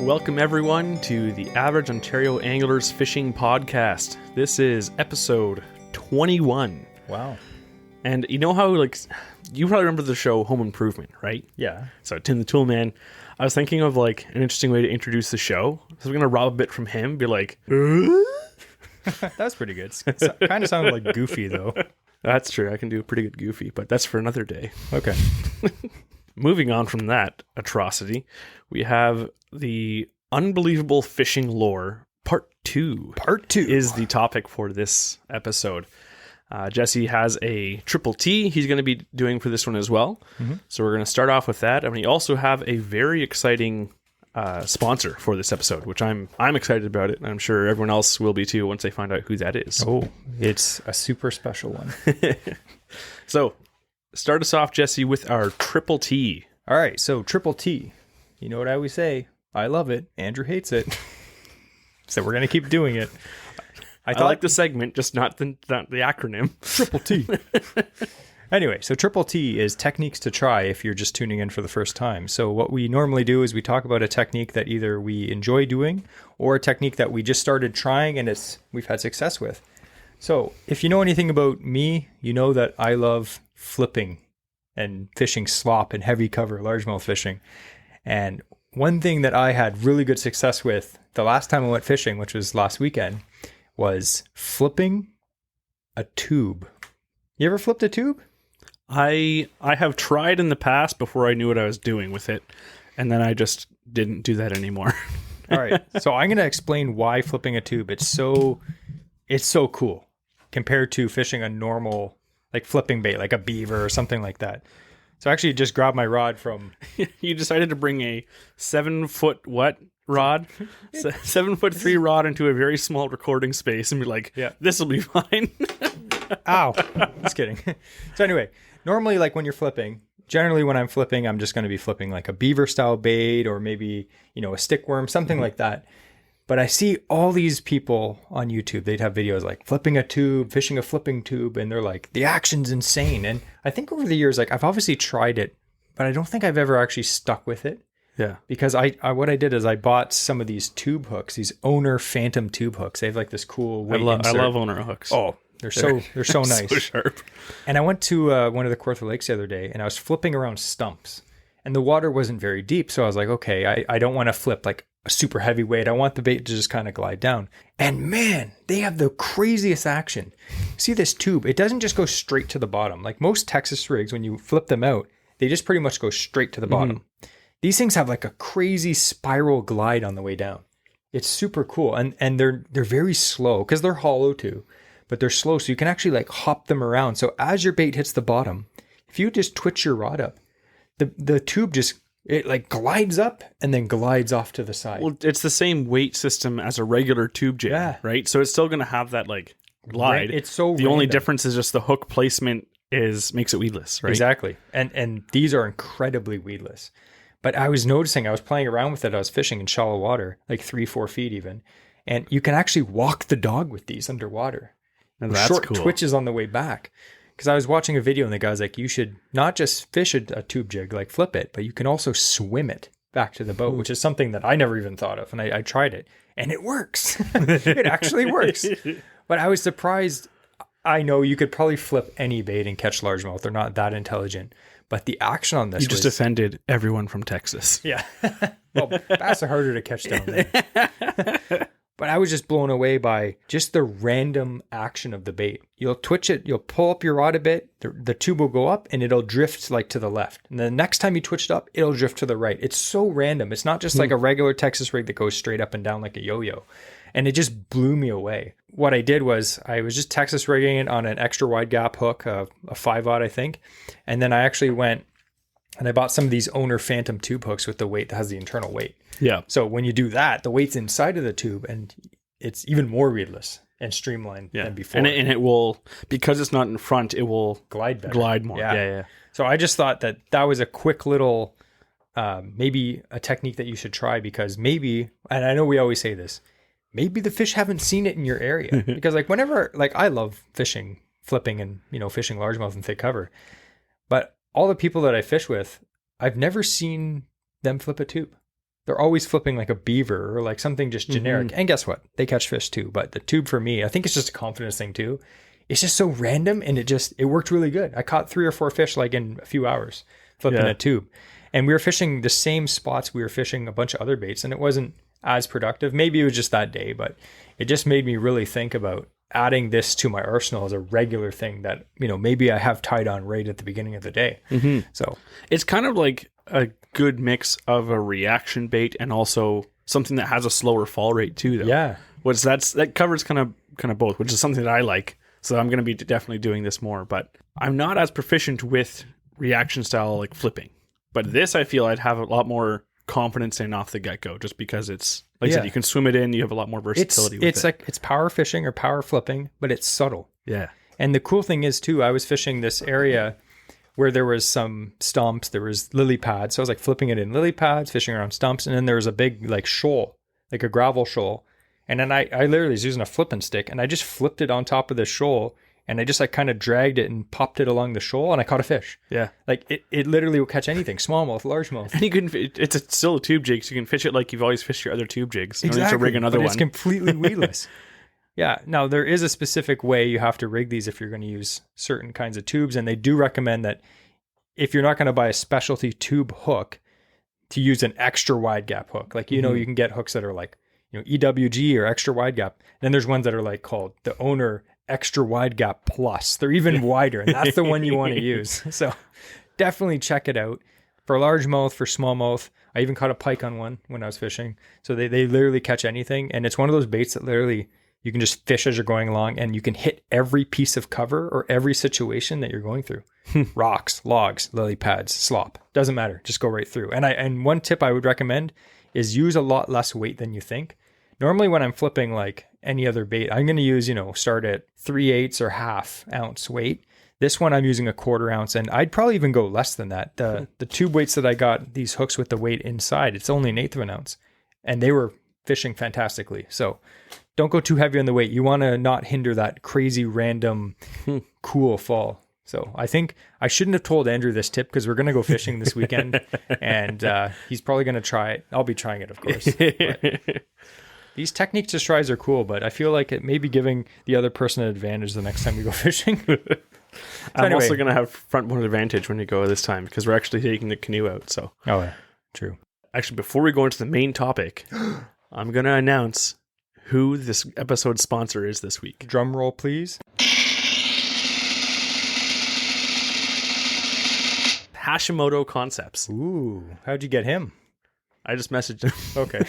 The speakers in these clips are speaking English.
welcome everyone to the Average Ontario Anglers Fishing Podcast. This is episode 21. Wow. And you know how, you probably remember the show Home Improvement, right? Yeah. So Tim the Toolman. I was thinking of, an interesting way to introduce the show. So we're going to rob a bit from him, be like, That's pretty good. Kind of sounded like Goofy, though. That's true. I can do a pretty good Goofy, but that's for another day. Okay. Moving on from that atrocity, we have the Unbelievable Fishing Lore Part 2. Part 2 is the topic for this episode. Jesse has a triple T he's going to be doing for this one as well. Mm-hmm. So we're going to start off with that. And we also have a very exciting sponsor for this episode, which I'm excited about it. And I'm sure everyone else will be too once they find out who that is. Oh, it's a super special one. So start us off, Jesse, with our triple T. All right. So triple T. You know what I always say? I love it. Andrew hates it. So we're going to keep doing it. I like the segment, just not the acronym. Triple T. Anyway, so triple T is techniques to try if you're just tuning in for the first time. So what we normally do is we talk about a technique that either we enjoy doing or a technique that we just started trying and we've had success with. So if you know anything about me, you know that I love flipping and fishing slop and heavy cover largemouth fishing. And one thing that I had really good success with the last time I went fishing, which was last weekend, was flipping a tube. You ever flipped a tube? I have tried in the past before I knew what I was doing with it, and then I just didn't do that anymore. All right. So I'm going to explain why flipping a tube, it's so cool compared to fishing a normal, flipping bait, like a beaver or something like that. So I actually just grabbed my rod from... You decided to bring a 7-foot what rod? 7'3" rod into a very small recording space and be like, yeah, this will be fine. Ow. Just kidding. So anyway, normally when you're flipping, generally when I'm flipping, I'm just going to be flipping like a beaver style bait or maybe, a stickworm, something like that. But I see all these people on YouTube, they'd have videos like flipping a tube, fishing a flipping tube, and they're like, the action's insane. And I think over the years, I've obviously tried it, but I don't think I've ever actually stuck with it. Yeah. Because what I did is I bought some of these tube hooks, these Owner Phantom tube hooks. They have this cool weight insert. I love Owner hooks. Oh, they're so nice. So sharp. And I went to one of the Kawartha Lakes the other day, and I was flipping around stumps. And the water wasn't very deep, so I was like, okay, I don't want to flip a super heavy weight. I want the bait to just kind of glide down. And man, they have the craziest action. See this tube? It doesn't just go straight to the bottom. Like most Texas rigs, when you flip them out, they just pretty much go straight to the bottom. Mm-hmm. These things have a crazy spiral glide on the way down. It's super cool. And they're very slow because they're hollow too, but they're slow. So you can actually hop them around. So as your bait hits the bottom, if you just twitch your rod up, the tube just, it glides up and then glides off to the side. Well, it's the same weight system as a regular tube jig, right? So it's still going to have that glide. It's so the only difference is just the hook placement makes it weedless, right? Exactly. And these are incredibly weedless. But I was noticing, I was playing around with it. I was fishing in shallow water, 3-4 feet even. And you can actually walk the dog with these underwater. And that's short cool. Twitches on the way back. Because I was watching a video and the guy's like, you should not just fish a tube jig, flip it, but you can also swim it back to the boat, which is something that I never even thought of. And I tried it and it works. It actually works. But I was surprised. I know you could probably flip any bait and catch largemouth. They're not that intelligent. But the action on this just offended everyone from Texas. Yeah. Well, bass are harder to catch down there. But I was just blown away by just the random action of the bait. You'll twitch it, you'll pull up your rod a bit, the tube will go up and it'll drift to the left. And the next time you twitch it up, it'll drift to the right. It's so random. It's not just like a regular Texas rig that goes straight up and down like a yo-yo. And it just blew me away. What I did was I was just Texas rigging it on an extra wide gap hook, a 5-aught, I think. And then I actually went and I bought some of these Owner Phantom tube hooks with the weight that has the internal weight. Yeah. So when you do that, the weight's inside of the tube and it's even more weedless and streamlined than before. And it will, because it's not in front, it will glide better. Glide more. Yeah. So I just thought that was a quick little, maybe a technique that you should try because maybe, and I know we always say this, maybe the fish haven't seen it in your area. Because whenever, I love fishing, flipping and, fishing largemouth and thick cover. But all the people that I fish with, I've never seen them flip a tube. they're always flipping like a beaver or like something just generic. And guess what? They catch fish too. But the tube for me, I think it's just a confidence thing too. It's just so random, and it worked really good. I caught 3 or 4 fish like in a few hours flipping a tube. And we were fishing the same spots we were fishing a bunch of other baits, and it wasn't as productive. Maybe it was just that day, but it just made me really think about adding this to my arsenal as a regular thing that, maybe I have tied on right at the beginning of the day. So it's kind of like a good mix of a reaction bait and also something that has a slower fall rate too, though. Yeah. That covers kind of both, which is something that I like. So I'm going to be definitely doing this more, but I'm not as proficient with reaction style like flipping. But this, I feel I'd have a lot more confidence in off the get-go, just because it's, like I said, you can swim it in, you have a lot more versatility with it. It's like, it's power fishing or power flipping, but it's subtle. Yeah. And the cool thing is too, I was fishing this area where there was some stumps, there was lily pads. So I was like flipping it in lily pads, fishing around stumps. And then there was a big like shoal, like a gravel shoal. And then I literally was using a flipping stick, and I just flipped it on top of the shoal, and I just like kind of dragged it and popped it along the shoal, and I caught a fish. Yeah. Like it literally will catch anything, smallmouth, largemouth. And you can, it's still a tube jig, so you can fish it like you've always fished your other tube jigs. You don't need to rig another but one. It's completely weedless. Yeah. Now, there is a specific way you have to rig these if you're going to use certain kinds of tubes, and they do recommend that if you're not going to buy a specialty tube hook, to use an extra wide gap hook. Like, you can get hooks that are like, EWG or extra wide gap. Then there's ones that are like called the Owner Extra Wide Gap Plus. They're even wider, and that's the one you want to use. So definitely check it out. For largemouth, for smallmouth, I even caught a pike on one when I was fishing. So they literally catch anything. And it's one of those baits that literally you can just fish as you're going along, and you can hit every piece of cover or every situation that you're going through. Rocks, logs, lily pads, slop. Doesn't matter. Just go right through. And one tip I would recommend is use a lot less weight than you think. Normally when I'm flipping like any other bait, I'm going to use, start at 3/8 or half ounce weight. This one I'm using 1/4 ounce, and I'd probably even go less than that. The tube weights that I got, these hooks with the weight inside, it's only 1/8 of an ounce, and they were fishing fantastically. So don't go too heavy on the weight. You want to not hinder that crazy random cool fall. So I think I shouldn't have told Andrew this tip, because we're going to go fishing this weekend, and he's probably going to try it. I'll be trying it, of course. But these technique just tries are cool, but I feel like it may be giving the other person an advantage the next time we go fishing. I'm also going to have front one advantage when you go this time, because we're actually taking the canoe out. So yeah, true. Actually, before we go into the main topic, I'm going to announce who this episode's sponsor is this week. Drum roll, please. Hashimoto Concepts. Ooh, how'd you get him? I just messaged him. Okay.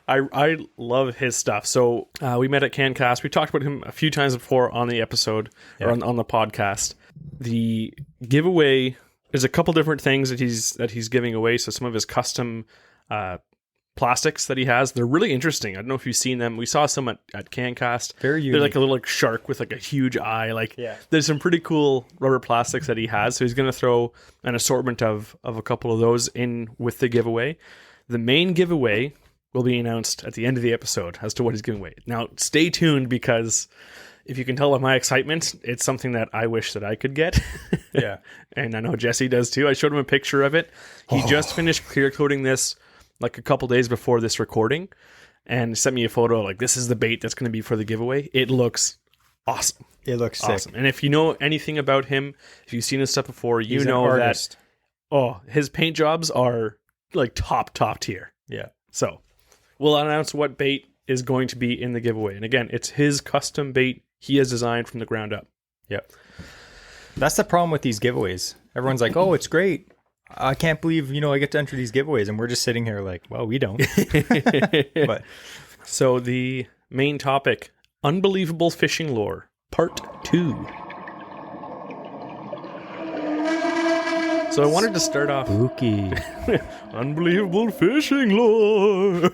I love his stuff. So we met at CanCast. We talked about him a few times before on the episode, or on the podcast. The giveaway is a couple different things that he's giving away. So some of his custom plastics that he has, they're really interesting. I don't know if you've seen them. We saw some at CanCast. Very unique. They're like a little shark with like a huge eye. There's some pretty cool rubber plastics that he has. So he's going to throw an assortment of a couple of those in with the giveaway. The main giveaway will be announced at the end of the episode as to what he's giving away. Now, stay tuned, because if you can tell by my excitement, it's something that I wish that I could get. Yeah. And I know Jesse does too. I showed him a picture of it. He just finished clear coating this like a couple days before this recording, and sent me a photo like, this is the bait that's going to be for the giveaway. It looks awesome. It looks awesome. sick. And if you know anything about him, if you've seen his stuff before, He's know an artist. that his paint jobs are like top tier. Yeah. So we'll announce what bait is going to be in the giveaway. And again, it's his custom bait he has designed from the ground up. Yeah. That's the problem with these giveaways. Everyone's like, oh, it's great. I can't believe, I get to enter these giveaways, and we're just sitting here like, well, we don't. But so the main topic, unbelievable fishing lore, part 2. So I wanted to start off spooky. Unbelievable fishing lore.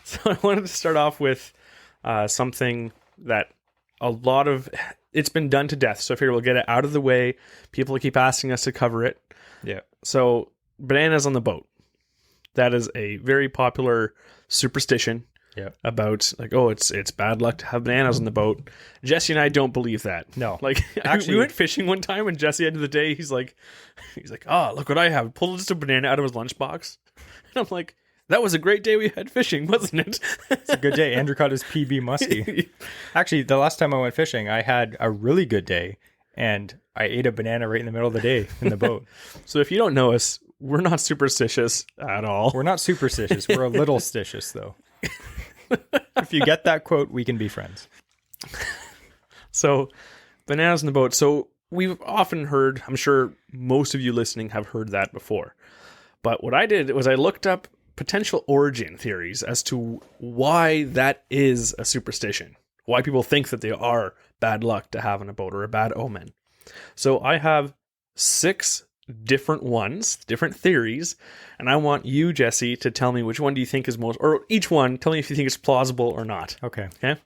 So I wanted to start off with something that it's been done to death. So I figured we'll get it out of the way. People keep asking us to cover it. Yeah. So bananas on the boat. That is a very popular superstition. Yeah. About like, it's bad luck to have bananas on the boat. Jesse and I don't believe that. No. Like, actually, we went fishing one time, and Jesse, at the end of the day, he's like, oh, look what I have. Pulled just a banana out of his lunchbox. And I'm like, that was a great day we had fishing, wasn't it? It's a good day. Andrew caught his PB muskie. Actually, the last time I went fishing, I had a really good day, and I ate a banana right in the middle of the day in the boat. So if you don't know us, we're not superstitious at all. We're not superstitious. We're a little stitious, though. If you get that quote, we can be friends. So, bananas in the boat. So we've often heard, I'm sure most of you listening have heard that before. But what I did was I looked up potential origin theories as to why that is a superstition. Why people think that they are bad luck to have in a boat or a bad omen. So I have 6 different ones, different theories, and I want you, Jesse, to tell me which one do you think is most, or each one, tell me if you think it's plausible or not. Okay. Okay?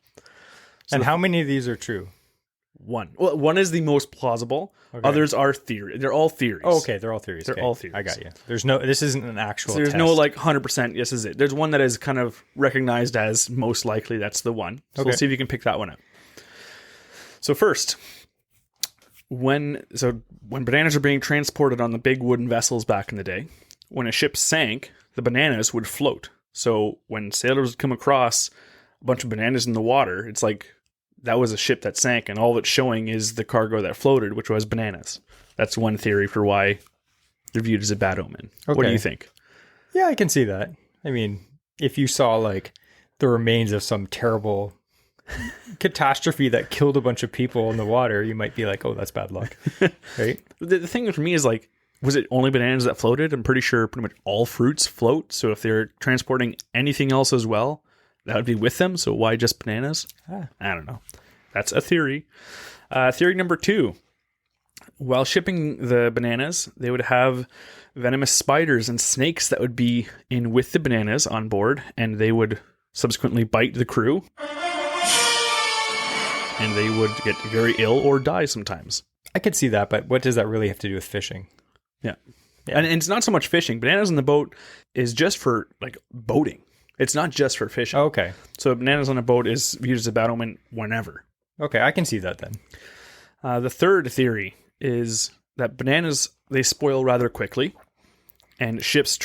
So and how many of these are true? One. Well, one is the most plausible. Okay. Others are theory. They're all theories. Oh, okay. They're all theories. They're all theories. I got you. This isn't an actual there's test. no like 100% this is it. There's one that is kind of recognized as most likely that's the one. So we'll see if you can pick that one up. So first, when bananas are being transported on the big wooden vessels back in the day, when a ship sank, the bananas would float. So when sailors would come across a bunch of bananas in the water, it's like that was a ship that sank, and all it's showing is the cargo that floated, which was bananas. That's one theory for why they're viewed as a bad omen. Okay. What do you think? Yeah, I can see that. I mean, if you saw like the remains of some terrible catastrophe that killed a bunch of people in the water, you might be like, oh, that's bad luck. Right? The thing for me is like, was it only bananas that floated? I'm pretty sure pretty much all fruits float. So if they're transporting anything else as well, that would be with them. So why just bananas? I don't know. That's a theory. Theory number 2. While shipping the bananas, they would have venomous spiders and snakes that would be in with the bananas on board, and they would subsequently bite the crew. And they would get very ill or die sometimes. I could see that, but what does that really have to do with fishing? Yeah. And it's not so much fishing. Bananas in the boat is just for like boating. It's not just for fishing. Oh, okay. So bananas on a boat is viewed as a bad omen whenever. Okay, I can see that then. The third theory is that bananas, they spoil rather quickly. And ships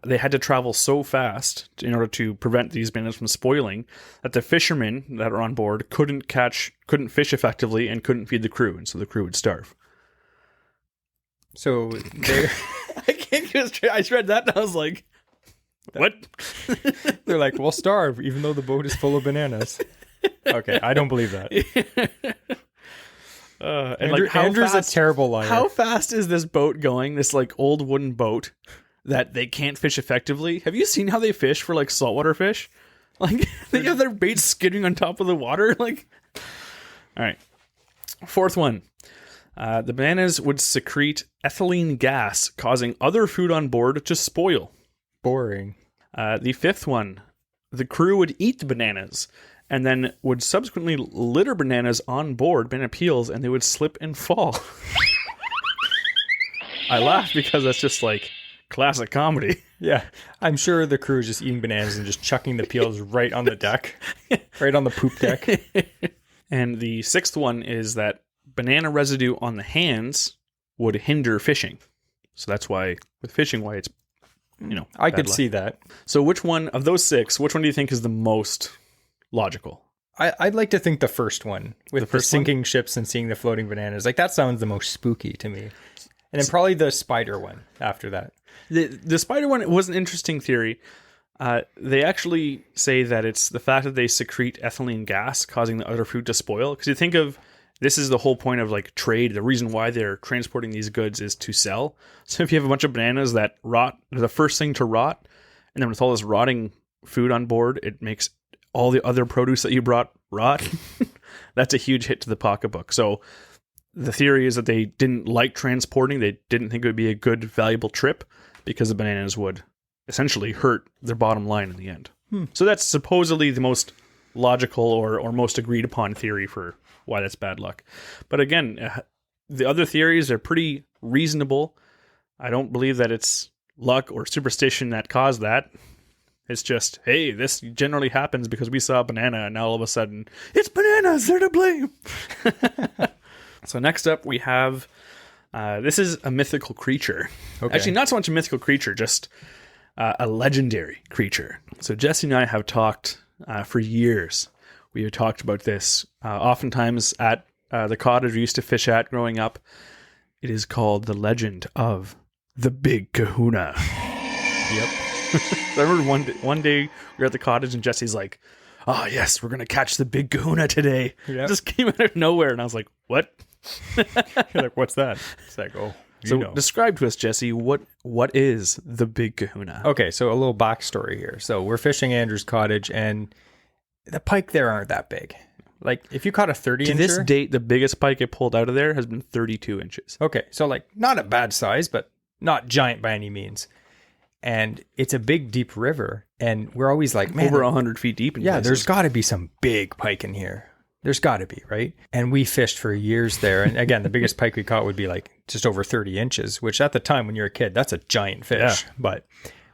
they had to travel so fast in order to prevent these bananas from spoiling that the fishermen that are on board couldn't fish effectively and couldn't feed the crew. And so the crew would starve. So I can't get straight. I read that and I was like, what? They're like, we'll starve even though the boat is full of bananas. Okay, I don't believe that. And Andrew's a terrible liar. How fast is this boat going? This like old wooden boat that they can't fish effectively. Have you seen how they fish for like saltwater fish? Like they have their bait skidding on top of the water. Like, all right. 4th one. The bananas would secrete ethylene gas, causing other food on board to spoil. Boring. The 5th one. The crew would eat the bananas and then would subsequently litter bananas on board, banana peels, and they would slip and fall. I laugh because that's just like classic comedy. Yeah, I'm sure the crew is just eating bananas and just chucking the peels right on the deck, right on the poop deck. And the 6th one is that banana residue on the hands would hinder fishing. So that's why, with fishing, why it's, I could see that. So which one of those 6, which one do you think is the most logical? I'd like to think the first one, with the sinking ships and seeing the floating bananas. Like, that sounds the most spooky to me. And then probably the spider one after that. The spider one was an interesting theory. They actually say that it's the fact that they secrete ethylene gas causing the other food to spoil. Because you think of, this is the whole point of like trade. The reason why they're transporting these goods is to sell. So if you have a bunch of bananas that rot, they're the first thing to rot. And then with all this rotting food on board, it makes all the other produce that you brought rot. That's a huge hit to the pocketbook. So the theory is that they didn't like transporting. They didn't think it would be a good, valuable trip because the bananas would essentially hurt their bottom line in the end. So that's supposedly the most logical or most agreed upon theory for why that's bad luck. But again, the other theories are pretty reasonable. I don't believe that it's luck or superstition that caused that. It's just, hey, this generally happens because we saw a banana and now all of a sudden, it's bananas, they're to blame. So next up we have, this is a mythical creature. Okay. Actually, not so much a mythical creature, just a legendary creature. So Jesse and I have talked for years. We have talked about this oftentimes at the cottage we used to fish at growing up. It is called the legend of the Big Kahuna. Yep. I remember one day we were at the cottage and Jesse's like, "Oh yes, we're gonna catch the Big Kahuna today." Yep. It just came out of nowhere, and I was like, "What?" You're like, "What's that?" It's like, "Oh, describe to us, Jesse, what is the Big Kahuna? Okay, so a little backstory here. So we're fishing Andrew's cottage, and the pike there aren't that big. Like if you caught a 30 To incher, this date, the biggest pike I pulled out of there has been 32 inches. okay, so like not a bad size, but not giant by any means. And it's a big, deep river, and we're always like, man, Over 100 feet deep. In places. there's got to be some big pike in here. There's got to be, right? And we fished for years there. And again, the biggest pike we caught would be like just over 30 inches, which at the time when you're a kid, that's a giant fish. Yeah. But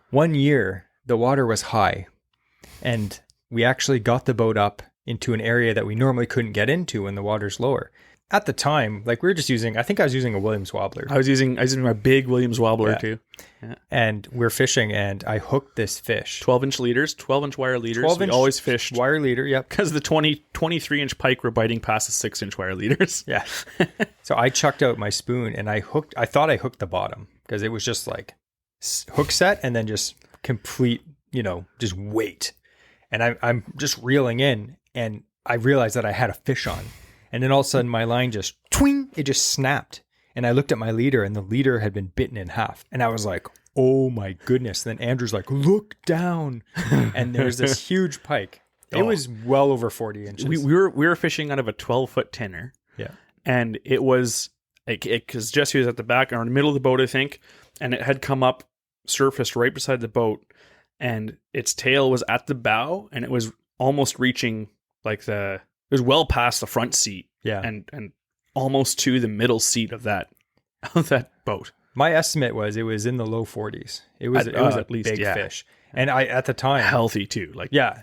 one year, the water was high, and we actually got the boat up into an area that we normally couldn't get into when the water's lower. At the time, like we were just using, I think I was using a Williams wobbler. I was using my big Williams wobbler too. Yeah. And we're fishing, and I hooked this fish. 12-inch leaders, 12-inch wire leaders. 12-inch we always fished wire leader, yep. because the 23-inch pike were biting past the 6-inch wire leaders. Yeah. So I chucked out my spoon, and I thought I hooked the bottom because it was just like hook set and then just complete, just weight. And I'm just reeling in, and I realized that I had a fish on. And then all of a sudden my line just twing, it just snapped. And I looked at my leader, and the leader had been bitten in half. And I was like, oh my goodness. And then Andrew's like, look down. And there's this huge pike. It was well over 40 inches. We were fishing out of a 12-foot tenor. Yeah. And it was because Jesse was at the back or in the middle of the boat, I think, and it had come up, surfaced right beside the boat, and its tail was at the bow, and it was almost reaching it was well past the front seat. Yeah. And almost to the middle seat of that boat. My estimate was it was in the low 40s. It was at least big fish. And I, at the time, Healthy too.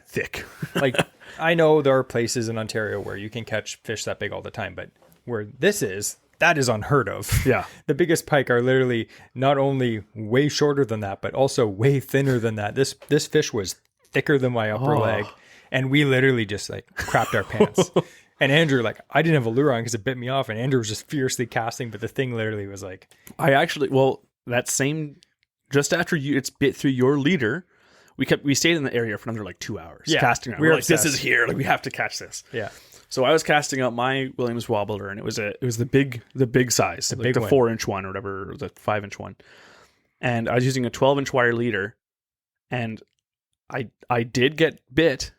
Thick. Like I know there are places in Ontario where you can catch fish that big all the time, but where that is unheard of. Yeah. The biggest pike are literally not only way shorter than that, but also way thinner than that. This fish was thicker than my upper leg. And we literally just crapped our pants. And Andrew, I didn't have a lure on because it bit me off, and Andrew was just fiercely casting, but the thing literally was just after it's bit through your leader, we stayed in the area for another 2 hours casting around. We were like, this is here, we have to catch this. Yeah. So I was casting out my Williams wobbler, and it was the big size, the 4-inch one or whatever, or the 5-inch one. And I was using a 12-inch wire leader, and I did get bit,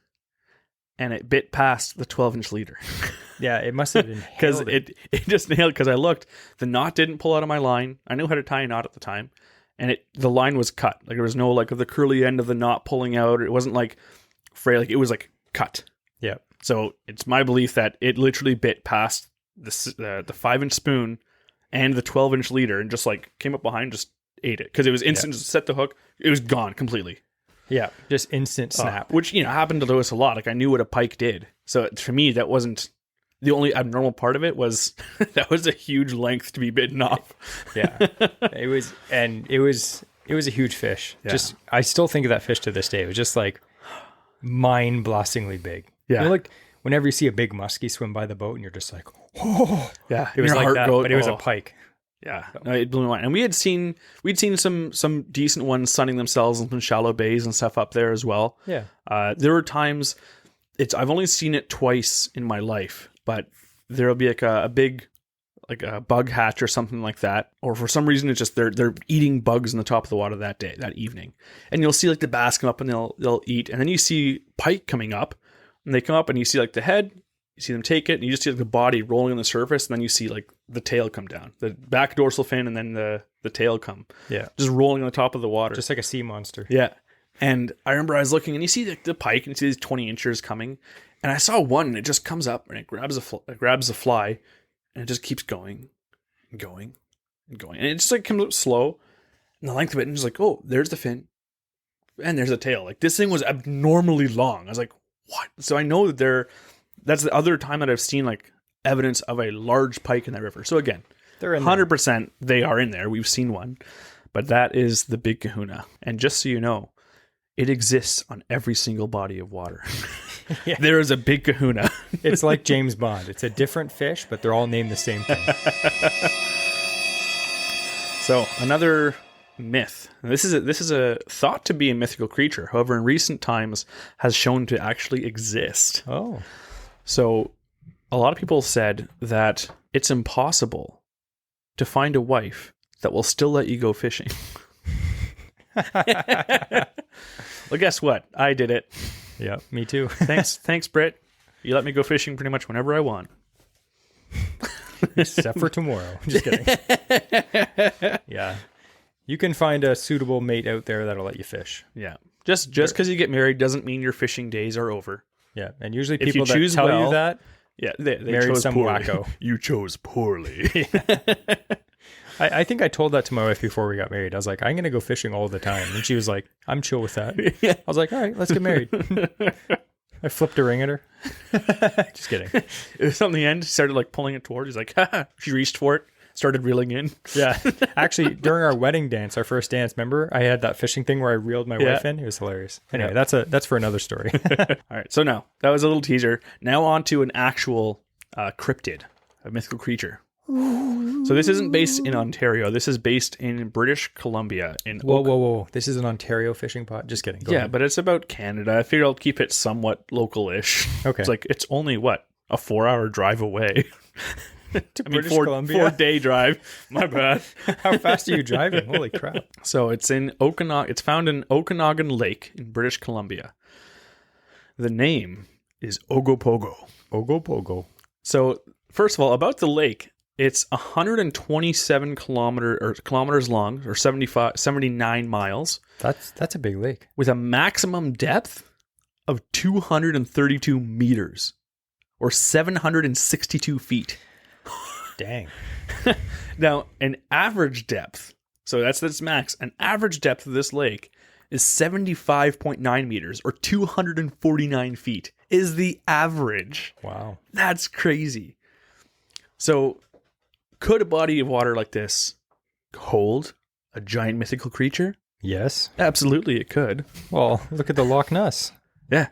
and it bit past the 12-inch leader. Yeah, it must have been because it just nailed. Because I looked, the knot didn't pull out of my line. I knew how to tie a knot at the time, and the line was cut. There was no the curly end of the knot pulling out. It wasn't frayed. It was cut. Yeah. So it's my belief that it literally bit past the 5-inch spoon and the 12-inch leader, and just came up behind, just ate it because it was instant. Just set the hook, it was gone completely. Yeah, just instant snap. Which happened to us a lot. I knew what a pike did. So for me, that wasn't the only abnormal part of it. Was that was a huge length to be bitten off. Yeah, it was a huge fish. Yeah. Just I still think of that fish to this day. It was just mind-blastingly big. Yeah, whenever you see a big muskie swim by the boat, and you're just like, oh, yeah, it was like that, but it was a pike. Yeah, no, it blew my mind. And we'd seen some decent ones sunning themselves in some shallow bays and stuff up there as well. Yeah, there were times I've only seen it twice in my life, but there'll be a big a bug hatch or something like that, or for some reason it's just they're eating bugs in the top of the water that evening, and you'll see the bass come up and they'll eat, and then you see pike coming up, and they come up and you see the head. You see them take it, and you just see the body rolling on the surface, and then you see the tail come down, the back dorsal fin, and then the tail come. Yeah, just rolling on the top of the water, just like a sea monster. Yeah, and I remember I was looking, and you see the pike, and you see these 20 inchers coming, and I saw one, and it just comes up, and it grabs the fly, and it just keeps going, and going, and going, and it just comes up slow, and the length of it, and just oh, there's the fin, and there's the tail. This thing was abnormally long. I was like, what? So I know that that's the other time that I've seen evidence of a large pike in that river. So again, they're in 100% they are in there. We've seen one. But that is the big kahuna. And just so you know, it exists on every single body of water. Yeah. There is a big kahuna. It's like James Bond. It's a different fish, but they're all named the same thing. So another myth. And this is a thought to be a mythical creature. However, in recent times has shown to actually exist. Oh. So a lot of people said that it's impossible to find a wife that will still let you go fishing. Well, guess what? I did it. Yeah, me too. Thanks, Britt. You let me go fishing pretty much whenever I want. Except for tomorrow. Just kidding. Yeah. You can find a suitable mate out there that'll let you fish. Yeah. Just because you get married doesn't mean your fishing days are over. Yeah. And usually If people you choose that tell well, you that, Yeah, they married chose some poorly. wacko. You chose poorly. I think I told that to my wife before we got married. I was like, I'm going to go fishing all the time. And she was like, I'm chill with that. I was like, all right, let's get married. I flipped a ring at her. Just kidding. It was on the end. She started like pulling it towards. He's like, ha. She reached for it, started reeling in. Yeah. Actually, during our wedding dance, our first dance, remember I had that fishing thing where I reeled my wife in? It was hilarious. Anyway, that's for another story. All right. So now that was a little teaser. Now on to an actual cryptid, a mythical creature. So this isn't based in Ontario. This is based in British Columbia. Whoa. This is an Ontario fishing pod? Just kidding. Go Yeah, ahead. but it's about Canada. I figured I'll keep it somewhat local-ish. Okay. It's like, it's only, what, a 4-hour drive away. To British Columbia? 4-day drive. My bad. How fast are you driving? Holy crap. So it's in Okanagan. It's found in Okanagan Lake in British Columbia. The name is Ogopogo. Ogopogo. So first of all, about the lake, it's 127 kilometers long, or 79 miles, That's a big lake. with a maximum depth of 232 meters, or 762 feet. Dang. Now, an average depth, so that's max, an average depth of this lake is 75.9 meters, or 249 feet, is the average. Wow. That's crazy. So, could a body of water like this hold a giant mythical creature? Yes. Absolutely, it could. Well, look at the Loch Ness. Yeah.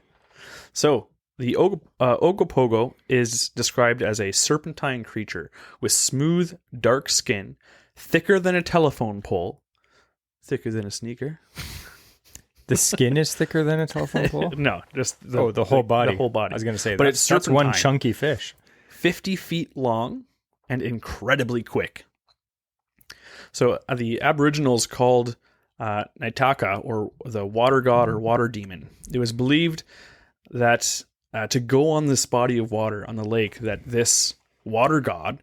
So, the Ogopogo is described as a serpentine creature with smooth, dark skin, thicker than a telephone pole, thicker than a sneaker. The skin is thicker than a telephone pole? No, just the whole body. The whole body. I was going to say, but that's one serpentine. chunky fish. 50 feet long and incredibly quick. So the Aboriginals called Naitaka, or the water god or water demon. It was believed that to go on this body of water on the lake, that this water god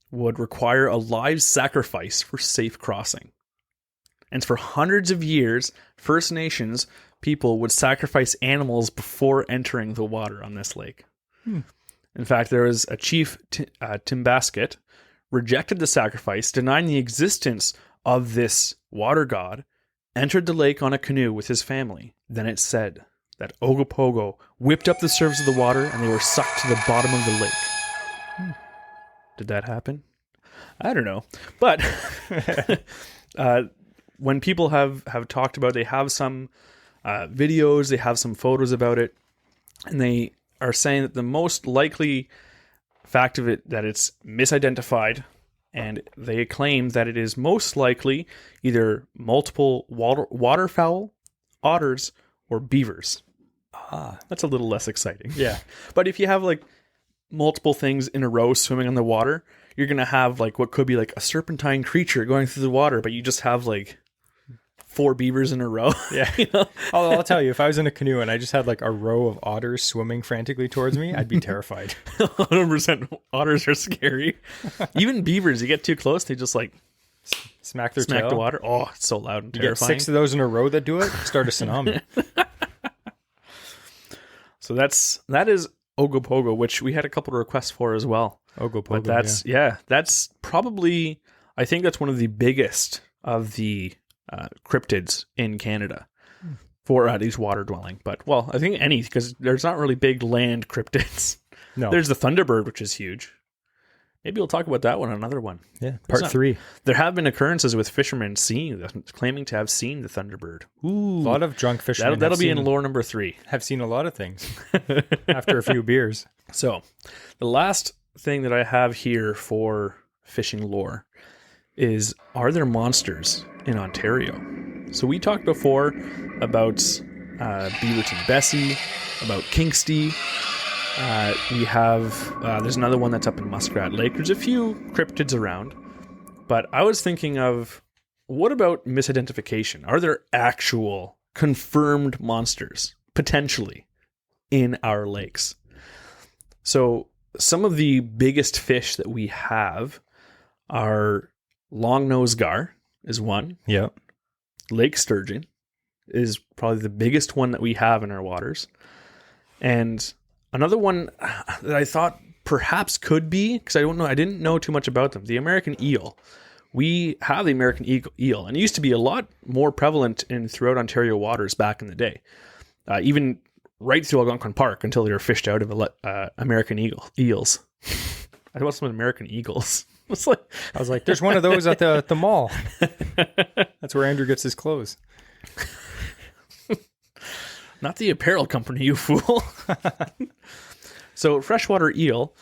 would require a live sacrifice for safe crossing. And for hundreds of years, First Nations people would sacrifice animals before entering the water on this lake. In fact, there was a chief, Timbasket, rejected the sacrifice, denying the existence of this water god, entered the lake on a canoe with his family. Then it said that Ogopogo whipped up the surface of the water and they were sucked to the bottom of the lake. Did that happen? I don't know. But when people have talked about it, they have some videos, they have some photos about it, and they are saying that the most likely fact of it, that it's misidentified, and they claim that it is most likely either multiple waterfowl, otters, or beavers. That's a little less exciting. Yeah. But if you have like multiple things in a row swimming on the water, you're going to have like what could be like a serpentine creature going through the water, but you just have like 4 beavers in a row. Yeah. You know? I'll tell you, if I was in a canoe and I just had like a row of otters swimming frantically towards me, I'd be terrified. 100% otters are scary. Even beavers, you get too close, they just like Smack their smack tail. the water. Oh, it's so loud and You get terrifying. 6 of those in a row that do it, start a tsunami. So that is Ogopogo, which we had a couple of requests for as well. Ogopogo, But that's probably, I think that's one of the biggest of the cryptids in Canada for these water dwelling. But, well, I think any, because there's not really big land cryptids. No. There's the Thunderbird, which is huge. Maybe we'll talk about that one, another one. Yeah, part 3. There have been occurrences with fishermen claiming to have seen the Thunderbird. Ooh, A lot of drunk fishermen that'll be in lore number 3. have seen a lot of things after a few beers. So, the last thing that I have here for fishing lore is, are there monsters in Ontario? So we talked before about Beaverton Bessie, about Kingsty. We have, there's another one that's up in Muskrat Lake. There's a few cryptids around. But I was thinking of, what about misidentification? Are there actual confirmed monsters, potentially, in our lakes? So some of the biggest fish that we have are long-nosed gar is one. Yeah. Lake sturgeon is probably the biggest one that we have in our waters. And another one that I thought perhaps could be, because I didn't know too much about them, the American eel. We have the American eel, and it used to be a lot more prevalent throughout Ontario waters back in the day. Even right through Algonquin Park until they were fished out of American eels. I thought some American eagles. I was like, there's one of those at the mall. That's where Andrew gets his clothes. Not the apparel company, you fool. So freshwater eel,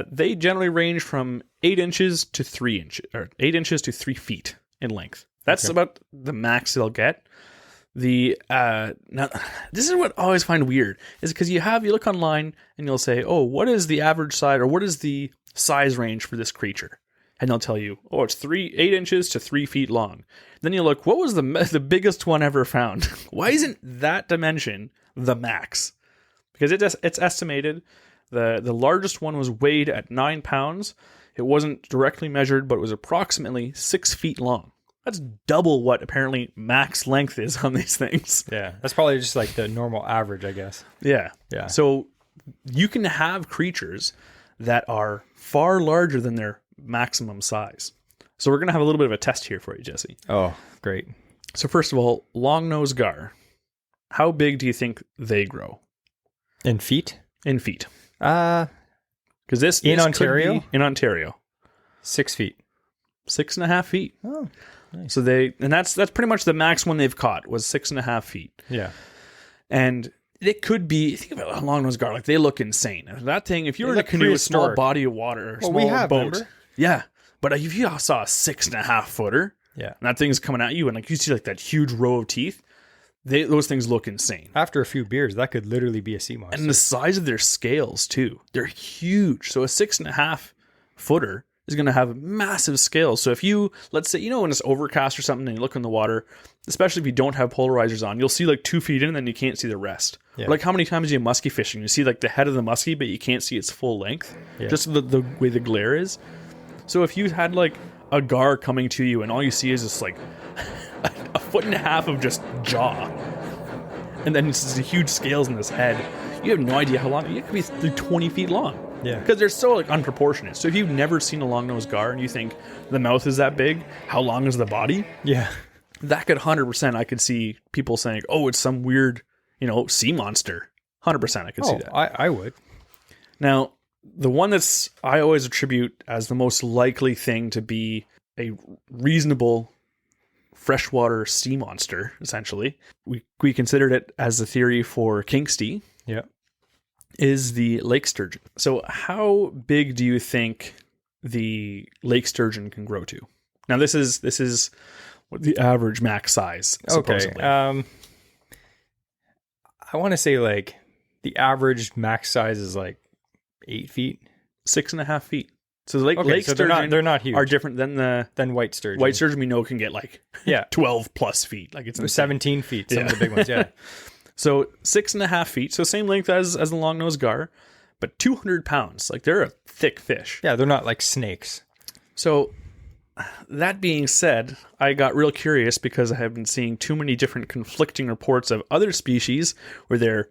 they generally range from 8 inches to 3 inches, or 8 inches to 3 feet in length. That's about the max they'll get. Now, this is what I always find weird, is because you look online and you'll say, oh, what is the average size, or what is the size range for this creature? And they'll tell you, oh, it's 8 inches to 3 feet long. Then you look, what was the biggest one ever found? Why isn't that dimension the max? Because it's estimated. The largest one was weighed at 9 pounds. It wasn't directly measured, but it was approximately 6 feet long. That's double what apparently max length is on these things. Yeah, that's probably just like the normal average, I guess. Yeah. So you can have creatures that are far larger than their maximum size. So we're going to have a little bit of a test here for you, Jesse. Oh, great. So first of all, long-nosed gar. How big do you think they grow? In feet? In feet. Because this in Ontario? In Ontario. 6 feet. 6.5 feet. Oh, nice. So that's pretty much the max one they've caught was 6.5 feet. Yeah. And it could be, think about a long-nosed gar, like they look insane. That thing, if you were They to look canoe a small prehistoric. body of water, or a Well, small we have, boat. remember? Yeah. But if you saw a 6.5 footer, Yeah. and that thing's coming at you, and like you see like that huge row of teeth, those things look insane. After a few beers, that could literally be a sea monster. And the size of their scales too, they're huge. So a 6.5 footer is going to have massive scales. So if you, let's say, when it's overcast or something and you look in the water, especially if you don't have polarizers on, you'll see like 2 feet in and then you can't see the rest. Yeah. Like how many times are you muskie fishing? You see like the head of the muskie, but you can't see its full length. Yeah. Just the way the glare is. So if you had like a gar coming to you and all you see is just like a 1.5 feet of just jaw, and then it's the huge scales in this head, you have no idea how long. It could be 20 feet long. Yeah. Because they're so like unproportionate. So if you've never seen a long-nosed gar and you think the mouth is that big, how long is the body? Yeah. That could 100%, I could see people saying, oh, it's some weird, sea monster. 100% I could see that. I would. Now, the one I always attribute as the most likely thing to be a reasonable freshwater sea monster, essentially, we considered it as a theory for Kingsty. Yeah. Is the lake sturgeon. So how big do you think the lake sturgeon can grow to? Now this is what the average max size, supposedly. Okay. I want to say like the average max size is like 8 feet. 6.5 feet. So the lake So sturgeon they're not huge. are different than White sturgeon. white sturgeon we know can get like 12 plus feet. Like it's insane. 17 feet, some of the big ones, yeah. So 6.5 feet, so same length as the long-nosed gar, but 200 pounds. Like they're a thick fish. Yeah, they're not like snakes. So that being said, I got real curious because I have been seeing too many different conflicting reports of other species where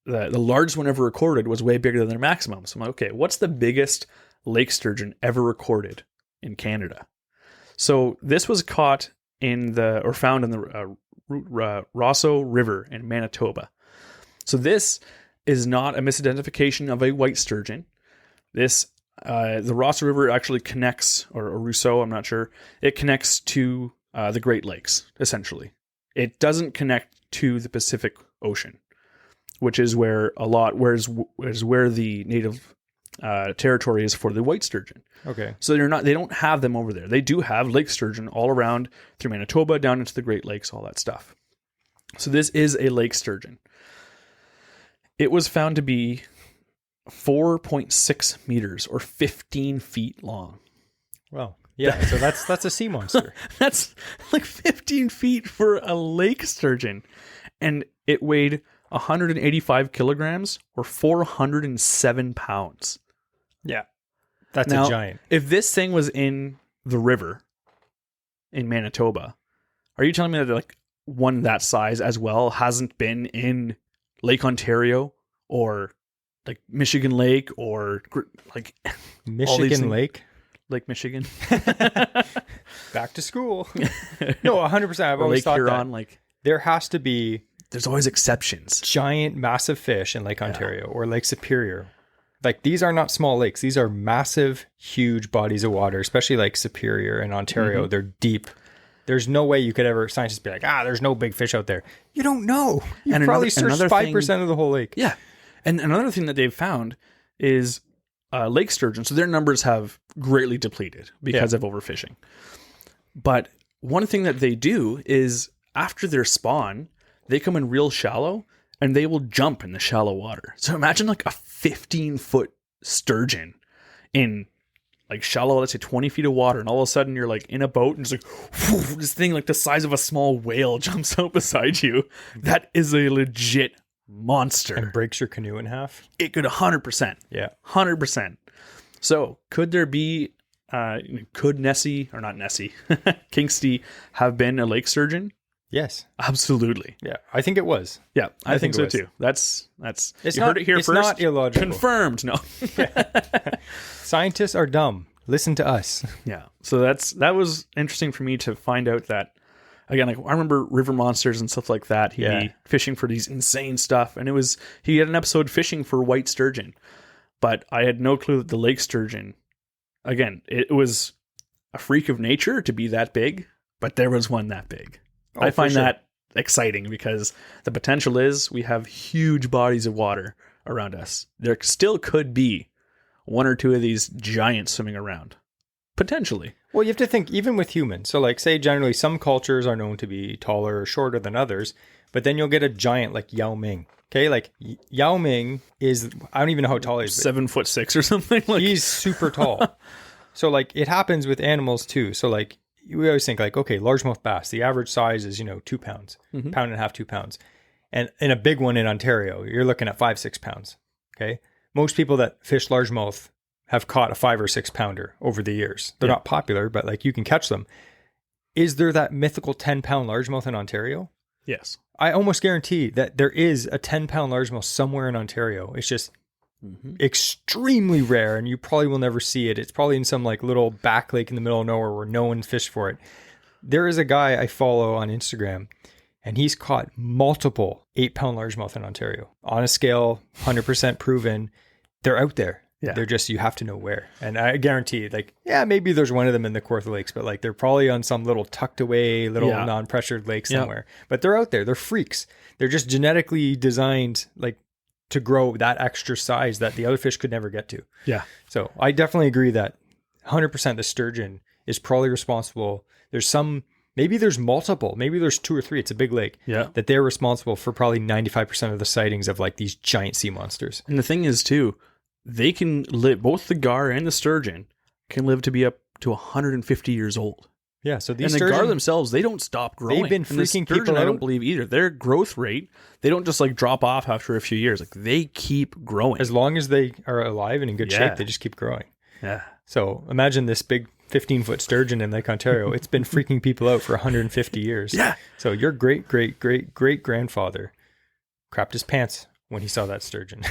the largest one ever recorded was way bigger than their maximum. So I'm like, okay, what's the biggest lake sturgeon ever recorded in Canada? So this was caught found in the Rosso River in Manitoba. So this is not a misidentification of a white sturgeon. This The Ross River actually connects, or Rousseau, I'm not sure. It connects to the Great Lakes, essentially. It doesn't connect to the Pacific Ocean, which is where where the native territory is for the white sturgeon. Okay. So they don't have them over there. They do have lake sturgeon all around through Manitoba, down into the Great Lakes, all that stuff. So this is a lake sturgeon. It was found to be 4.6 meters or 15 feet long. Well, yeah. So that's a sea monster. That's like 15 feet for a lake sturgeon. And it weighed 185 kilograms or 407 pounds. Yeah. That's Now, a giant. If this thing was in the river in Manitoba, are you telling me that like one that size as well hasn't been in Lake Ontario or like Michigan Lake or like Michigan Lake? Lake Michigan. Back to school. No, 100%. I've or always Lake thought Huron, that like there has to be there's always exceptions. giant, massive fish in Lake Ontario or Lake Superior. Like these are not small lakes. These are massive, huge bodies of water, especially like Superior and Ontario. They're deep. There's no way you could ever, scientists be like, there's no big fish out there. You don't know. You And probably another searched 5% of the whole lake. Yeah. And another thing that they've found is lake sturgeon. So their numbers have greatly depleted because of overfishing. But one thing that they do is after their spawn, they come in real shallow and they will jump in the shallow water. So imagine like a 15-foot sturgeon in like shallow, let's say 20 feet of water. And all of a sudden you're like in a boat and just like, whoosh, this thing like the size of a small whale jumps out beside you. That is a legit monster. And breaks your canoe in half. It could 100%. Yeah. 100%. So could there be, could Nessie, or not Nessie, Kingsty have been a lake sturgeon? Yes. Absolutely. Yeah. I think it was. Yeah, I think so it was. too. That's It's you not, heard it here it's first. not illogical. Confirmed. No. Scientists are dumb. Listen to us. Yeah. So that was interesting for me to find out that, again, like I remember river monsters and stuff like that. He'd be fishing for these insane stuff. And he had an episode fishing for white sturgeon, but I had no clue that the lake sturgeon, again, it was a freak of nature to be that big, but there was one that big. I find that exciting because the potential is we have huge bodies of water around us. There still could be one or two of these giants swimming around. Potentially. Well, you have to think, even with humans. So, like, say, generally, some cultures are known to be taller or shorter than others, but then you'll get a giant like Yao Ming. Okay, like Yao Ming is, I don't even know how tall he is. 7'6" or something. Like he's super tall. So, like, it happens with animals too. So, like, we always think, like, okay, largemouth bass, the average size is, 2 pounds, pound and a half, 2 pounds. And in a big one in Ontario, you're looking at 5-6 pounds. Okay. Most people that fish largemouth have caught a 5 or 6 pounder over the years. They're not popular, but like you can catch them. Is there that mythical 10-pound largemouth in Ontario? Yes. I almost guarantee that there is a 10-pound largemouth somewhere in Ontario. It's just extremely rare, and you probably will never see it. It's probably in some like little back lake in the middle of nowhere where no one fished for it. There is a guy I follow on Instagram, and he's caught multiple 8-pound largemouth in Ontario on a scale, 100% proven. They're out there. Yeah. They're just, you have to know where. And I guarantee, like, yeah, maybe there's one of them in the Kawartha Lakes, but like they're probably on some little tucked away, little non-pressured lake somewhere. But they're out there. They're freaks. They're just genetically designed, like, to grow that extra size that the other fish could never get to. Yeah. So I definitely agree that 100% the sturgeon is probably responsible. There's some, maybe there's multiple, maybe there's 2 or 3. It's a big lake. Yeah. That they're responsible for probably 95% of the sightings of like these giant sea monsters. And the thing is too, they can live, both the gar and the sturgeon can live to be up to 150 years old. Yeah, so these and the gar themselves, they don't stop growing. They've been And the freaking sturgeon, people I don't out. believe either. Their growth rate, they don't just like drop off after a few years. Like they keep growing. As long as they are alive and in good Yeah. shape, they just keep growing. Yeah. So imagine this big 15-foot sturgeon in Lake Ontario. It's been freaking people out for 150 years. Yeah. So your great-great-great-great-grandfather crapped his pants when he saw that sturgeon.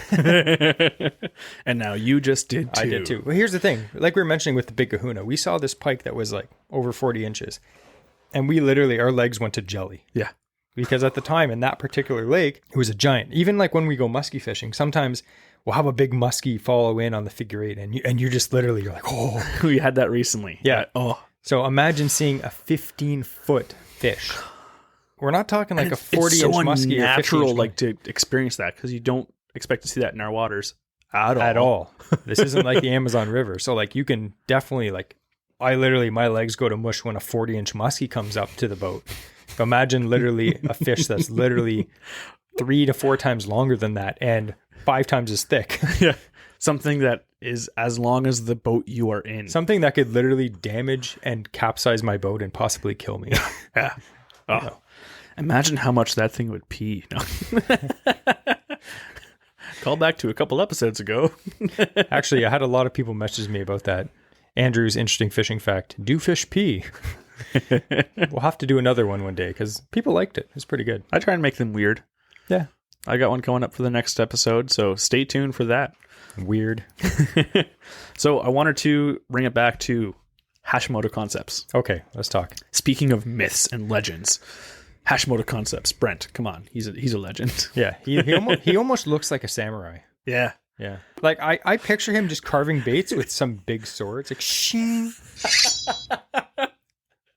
And now you just did too. I did too. Well, here's the thing. Like we were mentioning with the big kahuna, we saw this pike that was like over 40 inches. And we literally, our legs went to jelly. Yeah. Because at the time in that particular lake, it was a giant. Even like when we go muskie fishing, sometimes we'll have a big muskie follow in on the figure eight, and you're just literally, you're like, oh. We had that recently. Yeah. Oh. So imagine seeing a 15-foot fish. We're not talking like a 40-inch it's so muskie. unnatural, like, to experience that, because you don't expect to see that in our waters at all. This isn't like the Amazon River. So like you can definitely like, my legs go to mush when a 40-inch muskie comes up to the boat. Imagine literally a fish that's literally 3 to 4 times longer than that and 5 times as thick. Yeah. Something that is as long as the boat you are in. Something that could literally damage and capsize my boat and possibly kill me. Yeah. Oh. You know. Imagine how much that thing would pee. No. Call back to a couple episodes ago. Actually, I had a lot of people message me about that. Andrew's interesting fishing fact. Do fish pee? We'll have to do another one day because people liked it. It's pretty good. I try and make them weird. Yeah. I got one coming up for the next episode, so stay tuned for that. Weird. So I wanted to bring it back to Hashimoto concepts. Okay, let's talk. Speaking of myths and legends, Hashimoto concepts. Brent, come on, he's a legend. Yeah, he almost looks like a samurai. Yeah. Yeah. Like I picture him just carving baits with some big swords. Like shing.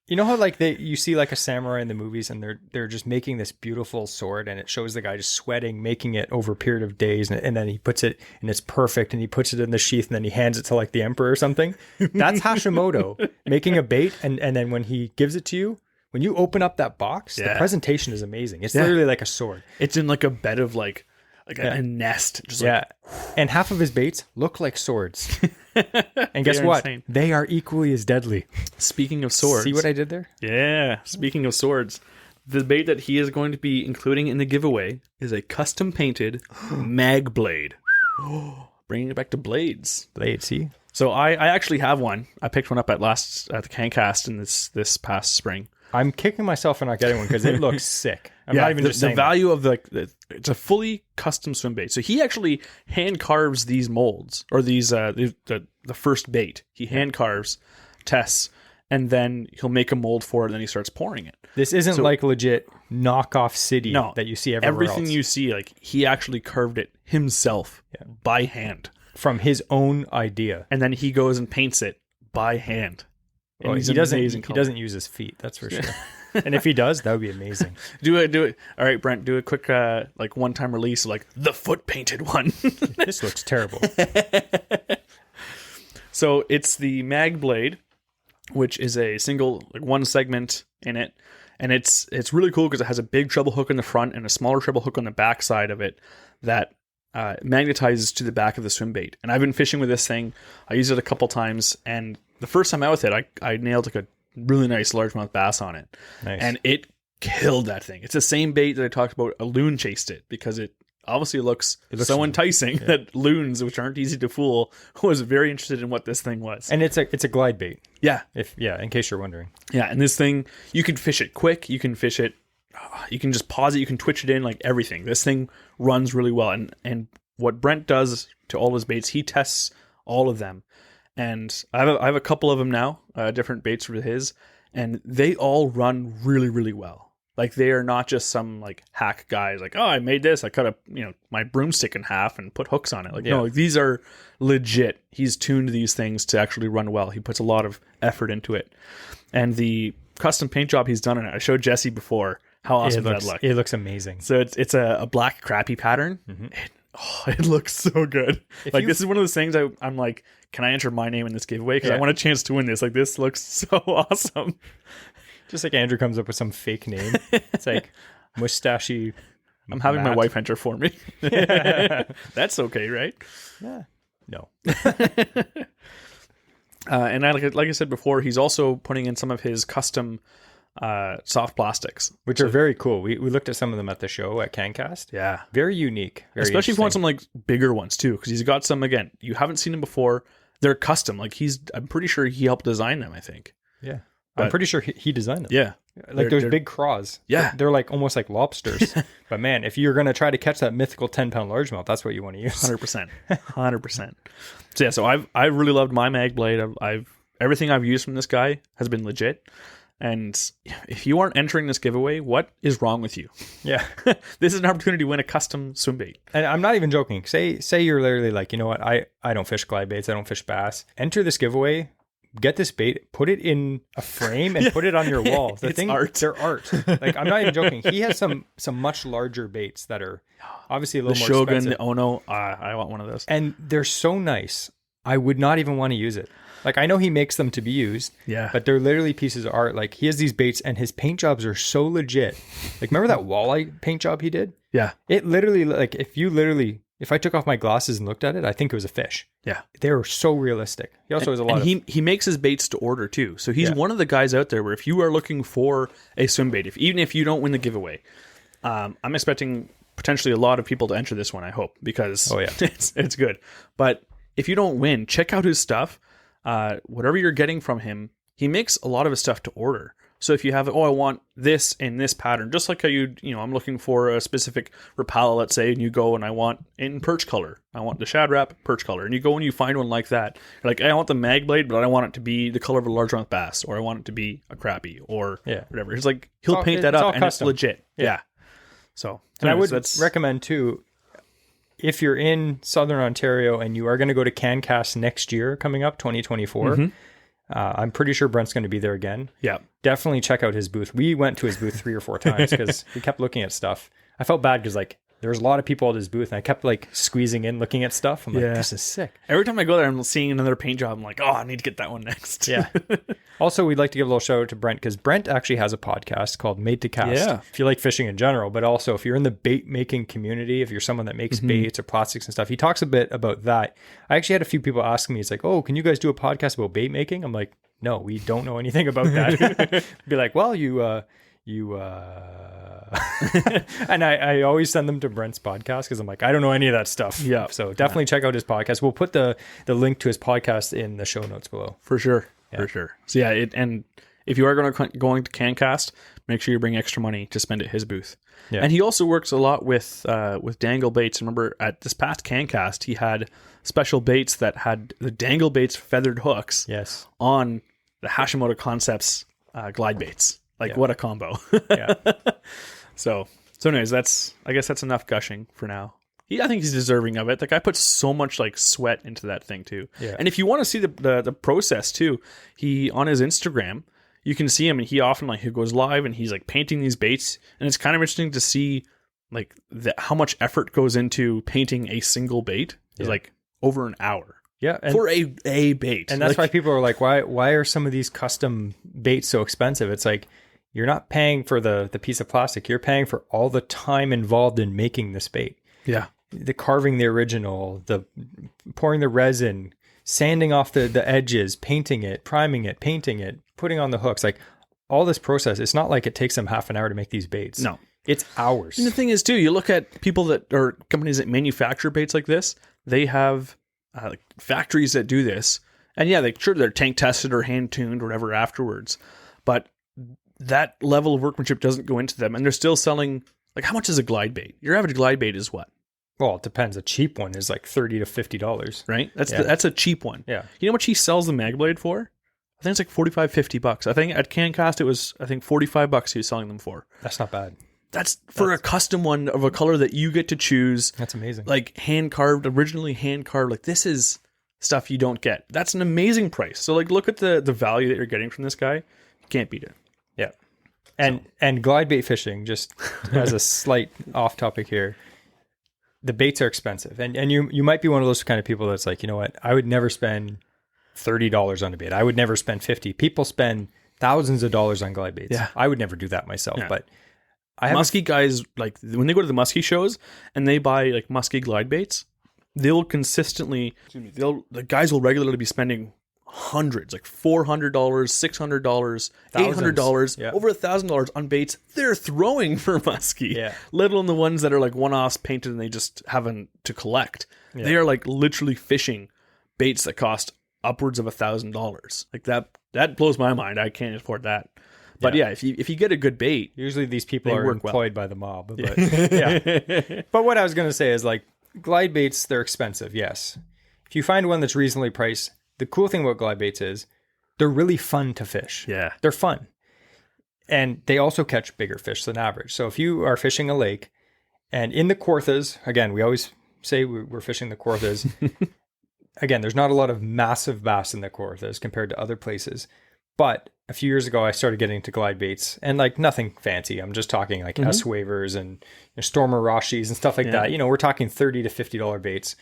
You know how like you see like a samurai in the movies and they're just making this beautiful sword and it shows the guy just sweating, making it over a period of days, and then he puts it and it's perfect and he puts it in the sheath and then he hands it to like the emperor or something. That's Hashimoto making a bait, and then when he gives it to you, when you open up that box, the presentation is amazing. It's literally like a sword. It's in like a bed of like a nest. Just and half of his baits look like swords. And guess what? Insane. They are equally as deadly. Speaking of swords. See what I did there? Yeah. Speaking of swords, the bait that he is going to be including in the giveaway is a custom painted mag blade. Bringing it back to blades. See? So I actually have one. I picked one up at the CanCast in this past spring. I'm kicking myself for not getting one because it looks sick. I'm not even just saying the value of it's a fully custom swim bait. So he actually hand carves these molds, or these the first bait. He hand carves, tests, and then he'll make a mold for it, and then he starts pouring it. This isn't like legit knockoff city that you see everywhere everything else. You see, like he actually carved it himself by hand from his own idea, and then he goes and paints it by hand. Well, he doesn't use his feet, that's for sure. And if he does, that would be amazing. Do it. All right, Brent, do a quick like one-time release of like the foot painted one. This looks terrible. So it's the mag blade, which is a single one segment in it, and it's really cool because it has a big treble hook in the front and a smaller treble hook on the back side of it that magnetizes to the back of the swim bait. And I've been fishing with this thing. I used it a couple times, and the first time out with it, I nailed like a really nice largemouth bass on it. Nice. And it killed that thing. It's the same bait that I talked about. A loon chased it because it obviously looks so enticing that loons, which aren't easy to fool, was very interested in what this thing was. And it's a glide bait. Yeah. In case you're wondering. Yeah, and this thing, you can fish it quick. You can fish it. You can just pause it. You can twitch it in, like everything. This thing runs really well. And what Brent does to all his baits, he tests all of them. And I have a couple of them now, different baits for his, and they all run really, really well. Like they are not just some like hack guys like, oh, I made this. I cut my broomstick in half and put hooks on it. No, like, these are legit. He's tuned these things to actually run well. He puts a lot of effort into it. And the custom paint job he's done on it, I showed Jesse before how awesome that looks. It looks amazing. So it's a black crappie pattern. Mm-hmm. It looks so good. This is one of those things I'm like, can I enter my name in this giveaway? Because I want a chance to win this. Like, this looks so awesome. Just like Andrew comes up with some fake name. It's like mustachy. I'm having my wife enter for me. That's okay, right? Yeah. No. And like I said before, he's also putting in some of his custom soft plastics, which are very cool. We looked at some of them at the show at CanCast. Yeah, very unique, especially if you want some like bigger ones too, because he's got some. Again, you haven't seen them before. They're custom. Like I'm pretty sure he helped design them. I think. Yeah, I'm pretty sure he designed them. Yeah, like those big craws. Yeah, they're like almost like lobsters. But man, if you're gonna try to catch that mythical 10-pound largemouth, that's what you want to use. 100%. So yeah, so I've really loved my mag blade. Everything I've used from this guy has been legit. And if you aren't entering this giveaway, what is wrong with you? Yeah. This is an opportunity to win a custom swim bait. And I'm not even joking. Say you're literally like, you know what? I don't fish glide baits. I don't fish bass. Enter this giveaway. Get this bait, put it in a frame, and put it on your wall. The thing, art. They're art. Like, I'm not even joking. He has some much larger baits that are obviously a little more Shogun, expensive. the Ono. I want one of those. And they're so nice. I would not even want to use it. Like, I know he makes them to be used. Yeah. But they're literally pieces of art. Like, he has these baits, and his paint jobs are so legit. Like, remember that walleye paint job he did? Yeah. It literally, like, if I took off my glasses and looked at it, I think it was a fish. Yeah. They were so realistic. He also has a lot and he makes his baits to order too. So he's one of the guys out there where if you are looking for a swim bait, even if you don't win the giveaway, I'm expecting potentially a lot of people to enter this one, I hope, because it's good. But if you don't win, check out his stuff. Whatever you're getting from him, he makes a lot of his stuff to order. So if you have, I want this in this pattern, just like how I'm looking for a specific Rapala, let's say, and you go and I want in perch color. I want the Shad Rap perch color. And you go and you find one like that. You're like, I want the mag blade, but I want it to be the color of a largemouth bass, or I want it to be a crappie, or whatever. It's like, he'll paint that up and custom. It's legit. Yeah. So, and I would recommend too, if you're in Southern Ontario and you are going to go to CanCast next year coming up, 2024, I'm pretty sure Brent's going to be there again. Yeah. Definitely check out his booth. We went to his booth 3 or 4 times because we kept looking at stuff. I felt bad because like there was a lot of people at his booth and I kept like squeezing in looking at stuff. I'm like, this is sick. Every time I go there, I'm seeing another paint job. I'm like, I need to get that one next. Yeah. Also, we'd like to give a little shout out to Brent because Brent actually has a podcast called Made to Cast. Yeah. If you like fishing in general, but also if you're in the bait making community, if you're someone that makes baits or plastics and stuff, he talks a bit about that. I actually had a few people asking me, it's like, oh, can you guys do a podcast about bait making? I'm like, no, we don't know anything about that. Be like, well, and I always send them to Brent's podcast because I'm like, I don't know any of that stuff. Yeah. So definitely check out his podcast. We'll put the link to his podcast in the show notes below. For sure. For sure. So and if you are going to CanCast, make sure you bring extra money to spend at his booth. Yeah. And he also works a lot with dangle baits. Remember at this past CanCast, he had special baits that had the dangle baits feathered hooks on the Hashimoto Concepts glide baits. Like what a combo. Yeah. So anyways, I guess that's enough gushing for now. I think he's deserving of it. The guy puts so much like sweat into that thing too. Yeah. And if you want to see the process too, he on his Instagram, you can see him and he often he goes live and he's like painting these baits, and it's kind of interesting to see like how much effort goes into painting a single bait. It's like over an hour. Yeah, for a bait. And that's why people are like, why are some of these custom baits so expensive? It's like you're not paying for the piece of plastic. You're paying for all the time involved in making this bait. Yeah. The carving the original, the pouring the resin, sanding off the edges, painting it, priming it, painting it, putting on the hooks. Like all this process, it's not like it takes them half an hour to make these baits. No. It's hours. And the thing is too, you look at people that are companies that manufacture baits like this, they have factories that do this. And yeah, they're tank tested or hand tuned or whatever afterwards. But that level of workmanship doesn't go into them. And they're still selling, like, how much is a glide bait? Your average glide bait is what? Well, it depends. A cheap one is like $30 to $50. Right? That's a cheap one. Yeah. You know how much he sells the mag blade for? I think it's like $45-$50. I think at CanCast it was, $45 he was selling them for. That's not bad. That's a custom one of a color that you get to choose. That's amazing. Like originally hand carved. Like this is stuff you don't get. That's an amazing price. So like look at the value that you're getting from this guy. You can't beat it. Yeah. And glide bait fishing, just as a slight off topic here, the baits are expensive. And you might be one of those kind of people that's like, you know what, I would never spend $30 on a bait. I would never spend $50. People spend thousands of dollars on glide baits. Yeah. I would never do that myself. Yeah. But muskie guys, like when they go to the muskie shows and they buy like muskie glide baits, they'll consistently, the guys will regularly be spending hundreds, like $400, $600, $800, over $1,000 on baits they're throwing for muskie, let alone the ones that are like one-offs painted and they just haven't to collect. They are like literally fishing baits that cost upwards of $1,000. Like that blows my mind. I can't afford that. But if you get a good bait, usually these people are employed by the mob. But yeah. But what I was going to say is like glide baits, they're expensive. Yes. If you find one that's reasonably priced, the cool thing about glide baits is they're really fun to fish. Yeah. They're fun. And they also catch bigger fish than average. So if you are fishing a lake and in the Kawarthas, again, we always say we're fishing the Kawarthas. Again, there's not a lot of massive bass in the Kawarthas compared to other places. But a few years ago, I started getting into glide baits and like nothing fancy. I'm just talking like S-wavers and Stormer Rashis and stuff like that. You know, we're talking $30 to $50 baits.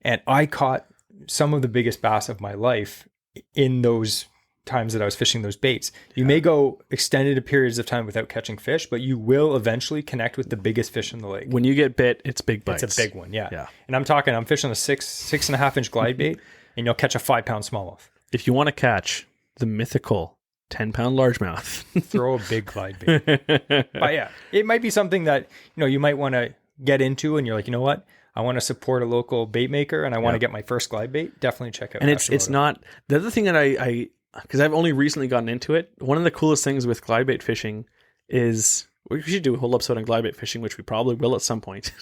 And I caught some of the biggest bass of my life in those times that I was fishing those baits. You may go extended periods of time without catching fish, but you will eventually connect with the biggest fish in the lake. When you get bit, it's big bites. It's a big one, yeah. And I'm fishing a 6.5 inch glide bait, and you'll catch a 5-pound smallmouth. If you want to catch the mythical 10-pound largemouth, throw a big glide bait. But yeah, it might be something that you might want to get into, and you're like, you know what? I want to support a local bait maker, and I want to get my first glide bait. Definitely check out. And it's not the other thing that I because I've only recently gotten into it. One of the coolest things with glide bait fishing is we should do a whole episode on glide bait fishing, which we probably will at some point.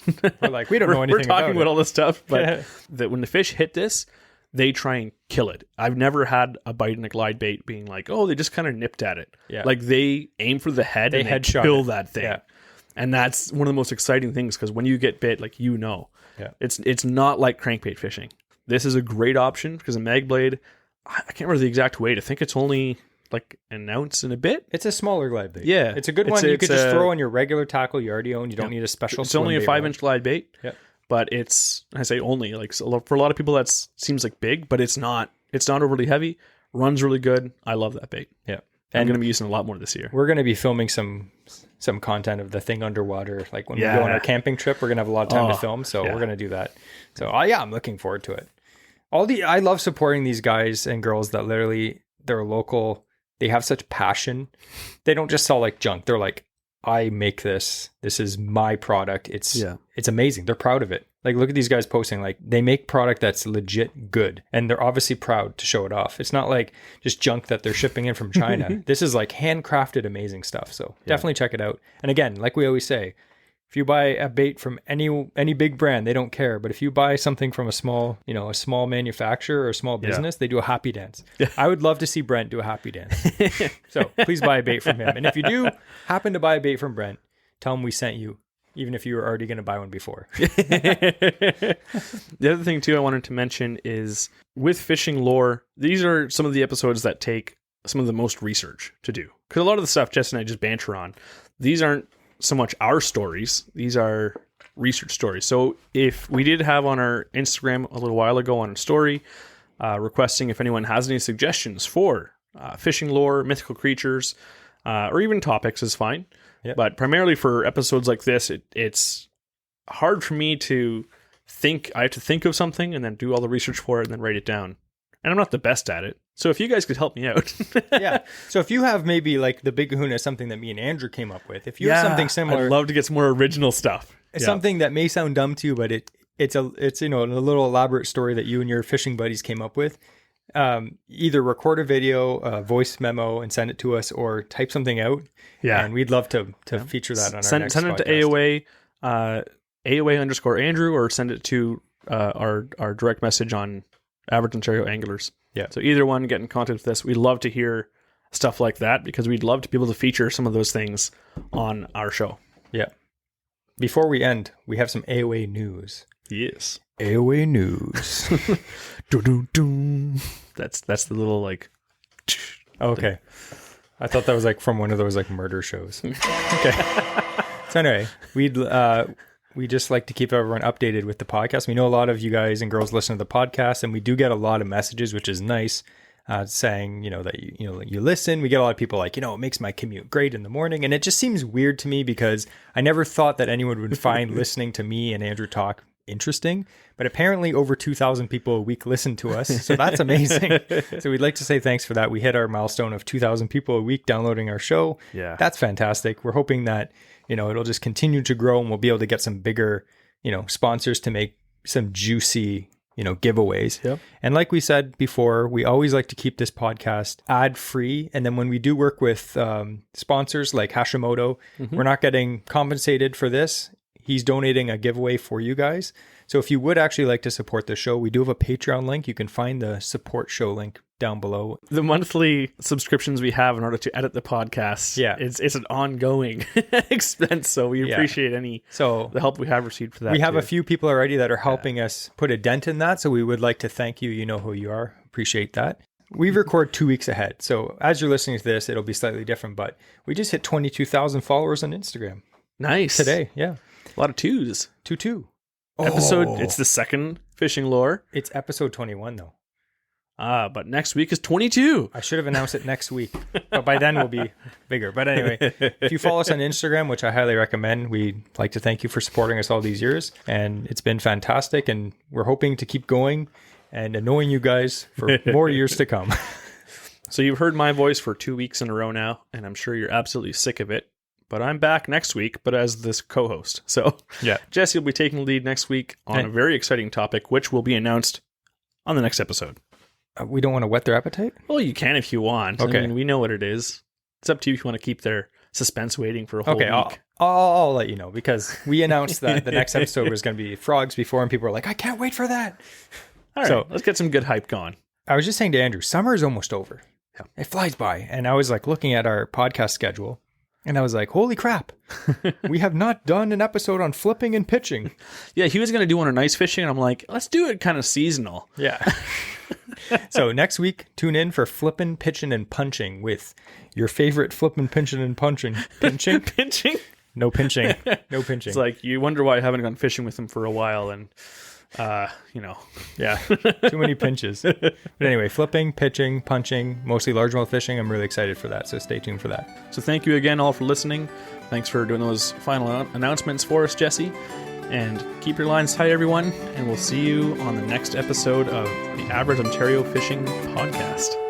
We're like, we don't know anything. We're talking about it. all this stuff, but that when the fish hit this, they try and kill it. I've never had a bite in a glide bait being like, oh, they just kind of nipped at it. Yeah. Like they aim for the head and they kill that thing. Yeah. And that's one of the most exciting things because when you get bit, like it's not like crankbait fishing. This is a great option because a mag blade, I can't remember the exact weight. I think it's only like an ounce and a bit. It's a smaller glide bait. Yeah. It's a good one. You could just throw on your regular tackle you already own. You don't need a special. It's only a 5-inch glide bait. Yeah. But I say only, like for a lot of people that seems like big, but it's not overly heavy. Runs really good. I love that bait. Yeah. And I'm going to be using a lot more this year. We're going to be filming some content of the thing underwater. Like when we go on our camping trip, we're going to have a lot of time to film. So we're going to do that. So I'm looking forward to it. I love supporting these guys and girls that literally they're local. They have such passion. They don't just sell like junk. They're like, I make this. This is my product. It's amazing. They're proud of it. Like, look at these guys posting. Like, they make product that's legit good, and they're obviously proud to show it off. It's not like just junk that they're shipping in from China. This is like handcrafted, amazing stuff. So definitely check it out. And again, like we always say, if you buy a bait from any big brand, they don't care. But if you buy something from a small manufacturer or a small business, they do a happy dance. I would love to see Brent do a happy dance. So please buy a bait from him. And if you do happen to buy a bait from Brent, tell him we sent you, even if you were already going to buy one before. The other thing too I wanted to mention is with fishing lore, these are some of the episodes that take some of the most research to do. Because a lot of the stuff Jess and I just banter on, these aren't so much our stories, these are research stories. So if we did have on our Instagram a little while ago on a story requesting if anyone has any suggestions for fishing lore, mythical creatures, or even topics is fine. Yep. But primarily for episodes like this, it's hard for me to think. I have to think of something and then do all the research for it and then write it down. And I'm not the best at it. So if you guys could help me out. Yeah. So if you have maybe like the Big Kahuna, something that me and Andrew came up with, if you have something similar. I'd love to get some more original stuff. It's something that may sound dumb to you, but it's a little elaborate story that you and your fishing buddies came up with. Either record a video, a voice memo, and send it to us, or type something out. Yeah. And we'd love to feature that on our next Send it podcast. to AOA_Andrew, or send it to our direct message on Average Ontario Anglers. Yeah. So either one, get in contact with us. We'd love to hear stuff like that because we'd love to be able to feature some of those things on our show. Yeah. Before we end, we have some AOA news. Yes. AOA news. That's the little like. Okay. I thought that was like from one of those like murder shows. Okay. So anyway, we just like to keep everyone updated with the podcast. We know a lot of you guys and girls listen to the podcast, and we do get a lot of messages, which is nice, saying, that you listen. We get a lot of people like, it makes my commute great in the morning. And it just seems weird to me because I never thought that anyone would find listening to me and Andrew talk interesting, but apparently over 2,000 people a week listen to us. So that's amazing. So we'd like to say thanks for that. We hit our milestone of 2,000 people a week downloading our show. Yeah. That's fantastic. We're hoping that, it'll just continue to grow and we'll be able to get some bigger, sponsors to make some juicy, giveaways. Yep. And like we said before, we always like to keep this podcast ad free. And then when we do work with sponsors like Hashimoto, we're not getting compensated for this. He's donating a giveaway for you guys. So if you would actually like to support the show, we do have a Patreon link. You can find the support show link down below. The monthly subscriptions we have in order to edit the podcast, it's an ongoing expense. So we appreciate the help we have received for that. We have a few people already that are helping us put a dent in that. So we would like to thank you. You know who you are. Appreciate that. We record 2 weeks ahead. So as you're listening to this, it'll be slightly different, but we just hit 22,000 followers on Instagram. Nice. Today. Yeah. A lot of twos. 2-2. Episode, it's the second fishing lore. It's episode 21 though. But next week is 22. I should have announced it next week, but by then we'll be bigger. But anyway, if you follow us on Instagram, which I highly recommend, we'd like to thank you for supporting us all these years. And it's been fantastic. And we're hoping to keep going and annoying you guys for more years to come. So you've heard my voice for 2 weeks in a row now, and I'm sure you're absolutely sick of it. But I'm back next week, but as this co-host. So yeah, Jesse will be taking the lead next week on a very exciting topic, which will be announced on the next episode. We don't want to whet their appetite? Well, you can if you want. Okay. I mean, we know what it is. It's up to you if you want to keep their suspense waiting for a whole week. I'll let you know, because we announced that the next episode was going to be frogs before, and people were like, I can't wait for that. All right, so let's get some good hype going. I was just saying to Andrew, summer is almost over. Yeah. It flies by. And I was like looking at our podcast schedule, and I was like, holy crap, we have not done an episode on flipping and pitching. Yeah, he was going to do one on ice fishing, and I'm like, let's do it kind of seasonal. Yeah. So next week, tune in for flipping, pitching, and punching with your favorite flipping, pinching, and punching. Pinching? Pinching? No pinching. No pinching. It's like, you wonder why I haven't gone fishing with him for a while, and, Yeah, too many pinches. But anyway, flipping, pitching, punching, mostly largemouth fishing. I'm really excited for that, so stay tuned for that. So thank you again all for listening. Thanks for doing those final announcements for us, Jesse. And keep your lines tight, everyone, and we'll see you on the next episode of the Average Ontario Fishing Podcast.